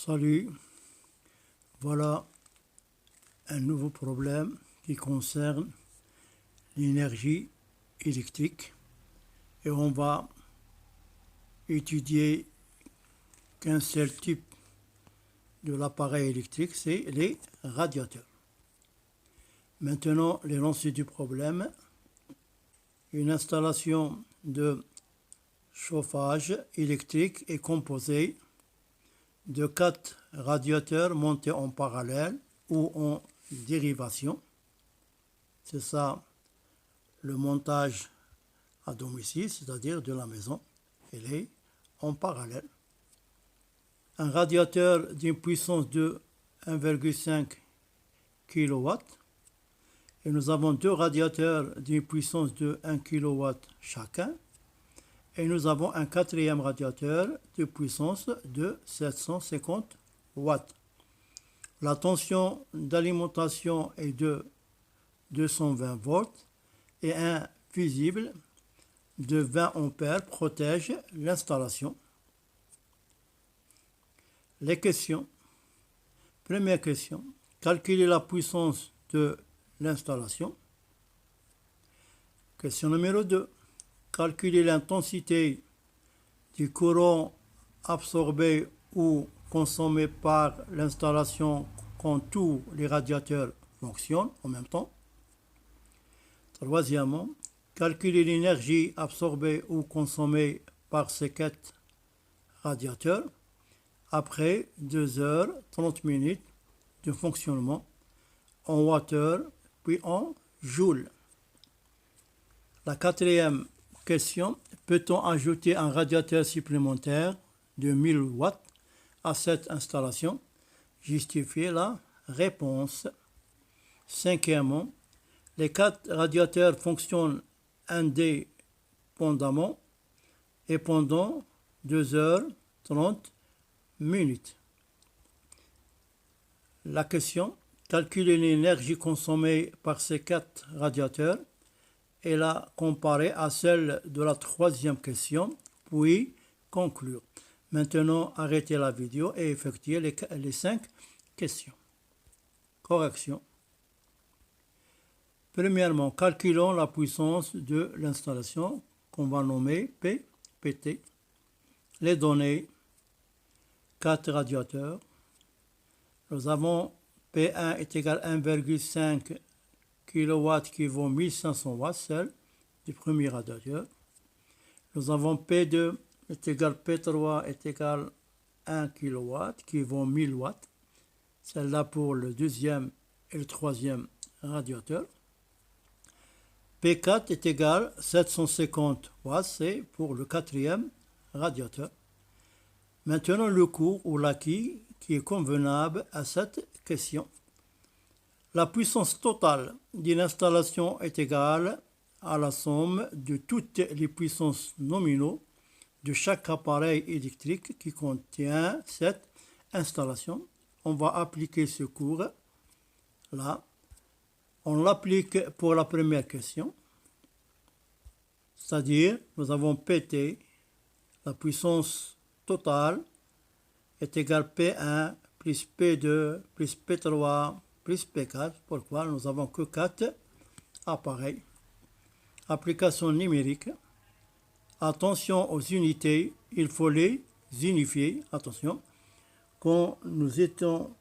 Salut, voilà un nouveau problème qui concerne l'énergie électrique et on va étudier qu'un seul type de l'appareil électrique, c'est les radiateurs. Maintenant, l'énoncé du problème, une installation de chauffage électrique est composée de 4 radiateurs montés en parallèle ou en dérivation. C'est ça le montage à domicile, c'est-à-dire de la maison. Il est en parallèle. Un radiateur d'une puissance de 1,5 kW et nous avons 2 radiateurs d'une puissance de 1 kW chacun. Et nous avons un quatrième radiateur de puissance de 750 watts. La tension d'alimentation est de 220 volts et un fusible de 20 ampères protège l'installation. Les questions. Première question. Calculer la puissance de l'installation. Question numéro 2. Calculer l'intensité du courant absorbé ou consommé par l'installation quand tous les radiateurs fonctionnent en même temps. Troisièmement, calculer l'énergie absorbée ou consommée par ces 4 radiateurs après 2 heures 30 minutes de fonctionnement en wattheures puis en joules. La quatrième question, peut-on ajouter un radiateur supplémentaire de 1000 watts à cette installation? Justifiez la réponse. Cinquièmement, les 4 radiateurs fonctionnent indépendamment et pendant 2 heures 30 minutes. La question, calculer l'énergie consommée par ces 4 radiateurs et la comparer à celle de la troisième question, puis conclure. Maintenant, arrêtez la vidéo et effectuez les 5 questions. Correction. Premièrement, calculons la puissance de l'installation qu'on va nommer PT. Les données, 4 radiateurs. Nous avons P1 est égal à 1,5 kW qui vaut 1500 watts, celle du premier radiateur. Nous avons P2 est égal P3 est égal à 1 kW qui vaut 1000 watts, celle-là pour le deuxième et le troisième radiateur. P4 est égal 750 watts, c'est pour le quatrième radiateur. Maintenant le cours ou l'acquis qui est convenable à cette question. La puissance totale d'une installation est égale à la somme de toutes les puissances nominaux de chaque appareil électrique qui contient cette installation. On va appliquer ce cours là. On l'applique pour la première question. C'est-à-dire, nous avons PT, la puissance totale est égale P1 plus P2 plus P3 plus P4, pourquoi nous n'avons que 4 appareils. Application numérique. Attention aux unités, il faut les unifier. Attention, quand nous étions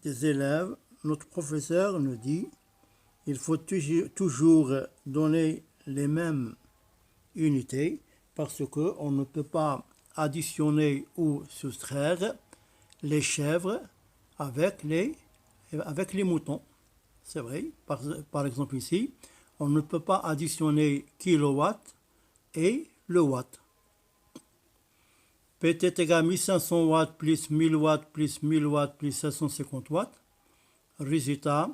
des élèves, notre professeur nous dit il faut toujours donner les mêmes unités parce qu'on ne peut pas additionner ou soustraire les chèvres avec les moutons. C'est vrai, par exemple ici, on ne peut pas additionner kilowatt et le watt. PT est égal à 1500 watts plus 1000 watts plus 1000 watts plus 750 watts. Résultat,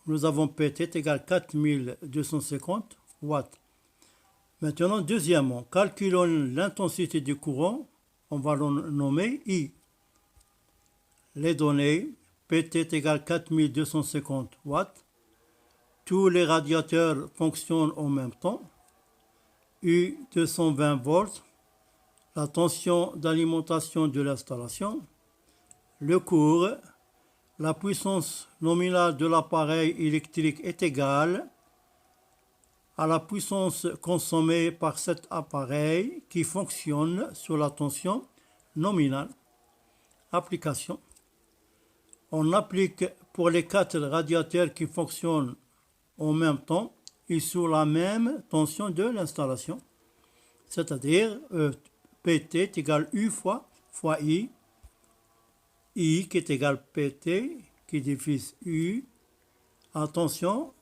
nous avons PT est égal à 4250 watts. Maintenant, deuxièmement, calculons l'intensité du courant, on va le nommer I. Les données, PT est égal à 4250 watts. Tous les radiateurs fonctionnent en même temps. U 220 volts. La tension d'alimentation de l'installation. le cours, la puissance nominale de l'appareil électrique est égale à la puissance consommée par cet appareil qui fonctionne sous la tension nominale. Application. On applique pour les 4 radiateurs qui fonctionnent en même temps et sous la même tension de l'installation, c'est-à-dire PT est égal U fois I qui est égal PT qui divise U. Attention,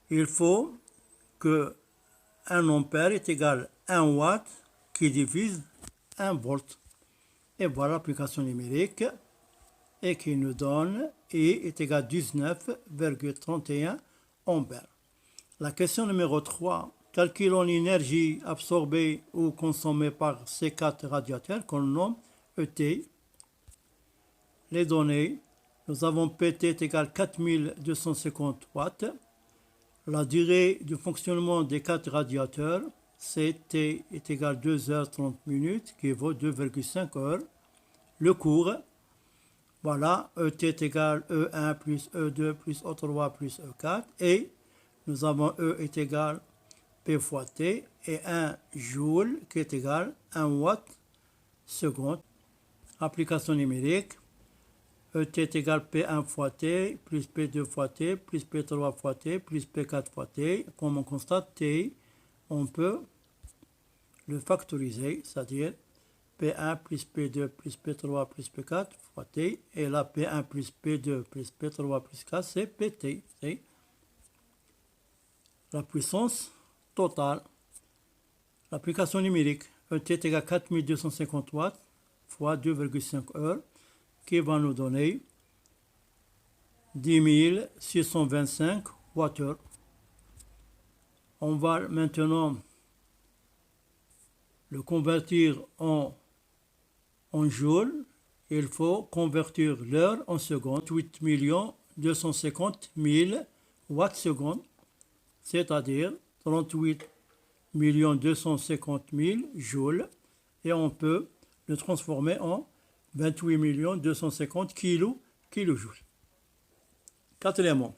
il faut que 1 ampère est égal à 1 watt qui divise 1 volt. Et voilà l'application numérique et qui nous donne I est égal à 19,31 ampères. La question numéro 3. Calculons l'énergie absorbée ou consommée par ces 4 radiateurs qu'on nomme ET. Les données, nous avons PT est égal à 4250 watts. La durée de fonctionnement des 4 radiateurs, CT est égal à 2h30 minutes, qui vaut 2,5 heures. Le cours, voilà, ET est égal à E1 plus E2 plus E3 plus E4. Et nous avons E est égal P fois T et 1 joule qui est égal à 1 watt seconde. Application numérique. ET est égal à P1 fois T, plus P2 fois T, plus P3 fois T, plus P4 fois T. Comme on constate, T, on peut le factoriser, c'est-à-dire P1 plus P2 plus P3 plus P4 fois T. Et là, P1 plus P2 plus P3 plus 4, c'est PT. C'est la puissance totale. L'application numérique. ET est égal à 4250 watts fois 2,5 heures, qui va nous donner 10 625 Wh. On va maintenant le convertir en joules. Il faut convertir l'heure en secondes. 8 250 000 watts secondes, c'est-à-dire 38 250 000 joules. Et on peut le transformer en 28 250 kilojoules. Quatrièmement,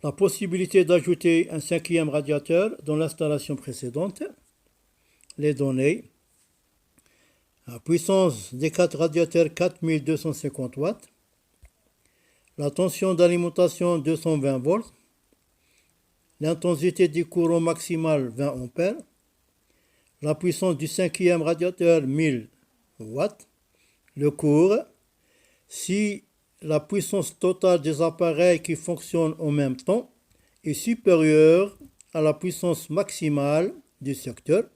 la possibilité d'ajouter un 5e radiateur dans l'installation précédente. Les données. La puissance des 4 radiateurs 4250 watts. La tension d'alimentation 220 volts. L'intensité du courant maximal 20 ampères. La puissance du 5e radiateur 1000 watts. Le cours, si la puissance totale des appareils qui fonctionnent en même temps est supérieure à la puissance maximale du secteur,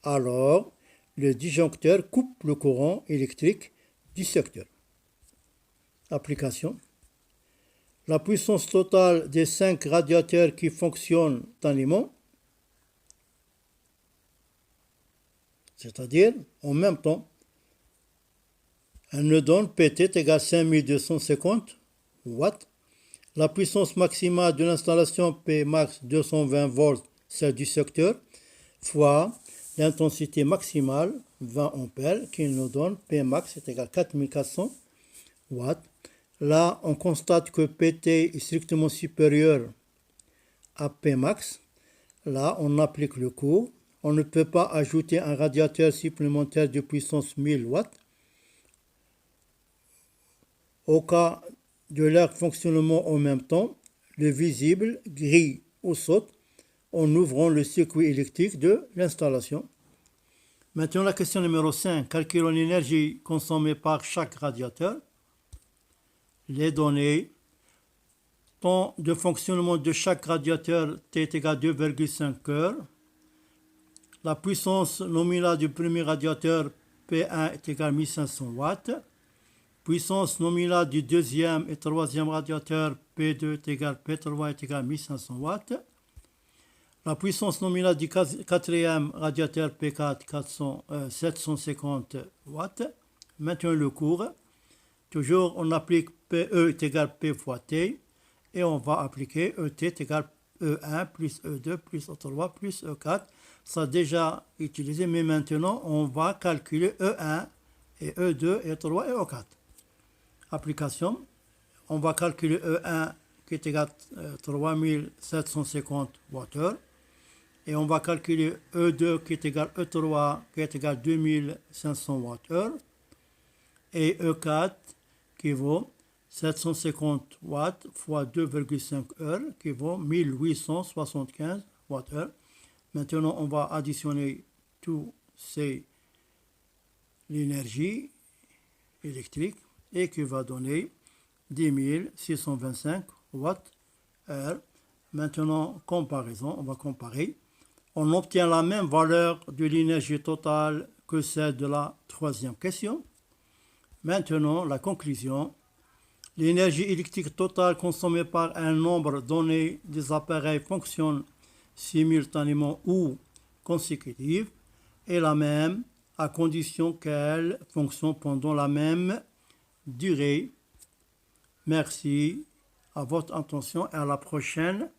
alors le disjoncteur coupe le courant électrique du secteur. Application. La puissance totale des 5 radiateurs qui fonctionnent tandément, c'est-à-dire en même temps, elle nous donne PT égale 5250 watts. La puissance maximale de l'installation P max 220 volts, celle du secteur, fois l'intensité maximale 20 ampères qui nous donne P max est égal à 4400 watts. Là, on constate que PT est strictement supérieur à P max. Là, on applique le cours. On ne peut pas ajouter un radiateur supplémentaire de puissance 1000 watts. Au cas de leur fonctionnement en même temps, le visible grille ou saute en ouvrant le circuit électrique de l'installation. Maintenant la question numéro 5. Calculons l'énergie consommée par chaque radiateur. Les données. Temps de fonctionnement de chaque radiateur T est égal à 2,5 heures. La puissance nominale du premier radiateur P1 est égale à 1500 watts. Puissance nominale du deuxième et troisième radiateur P2 est égale à P3 est égale à 1500 watts. La puissance nominale du quatrième radiateur P4 750 watts. Maintenant le cours. Toujours on applique PE est égal à P fois T et on va appliquer ET est égal à E1 plus E2 plus E3 plus E4. Ça a déjà utilisé, mais maintenant on va calculer E1 et E2 et E3 et E4. application. On va calculer E1 qui est égal à 3750 Wh. Et on va calculer E2 qui est égal à E3 qui est égal à 2500 Wh. Et E4 qui vaut 750 watts fois 2,5 heures qui vaut 1875 Wh. Maintenant, on va additionner tout l'énergie électrique et qui va donner 10 625 watts heure. Maintenant, comparaison, on va comparer. On obtient la même valeur de l'énergie totale que celle de la troisième question. Maintenant, la conclusion. L'énergie électrique totale consommée par un nombre donné des appareils fonctionne simultanément ou consécutive est la même à condition qu'elle fonctionne pendant la même durée. Merci à votre attention et à la prochaine.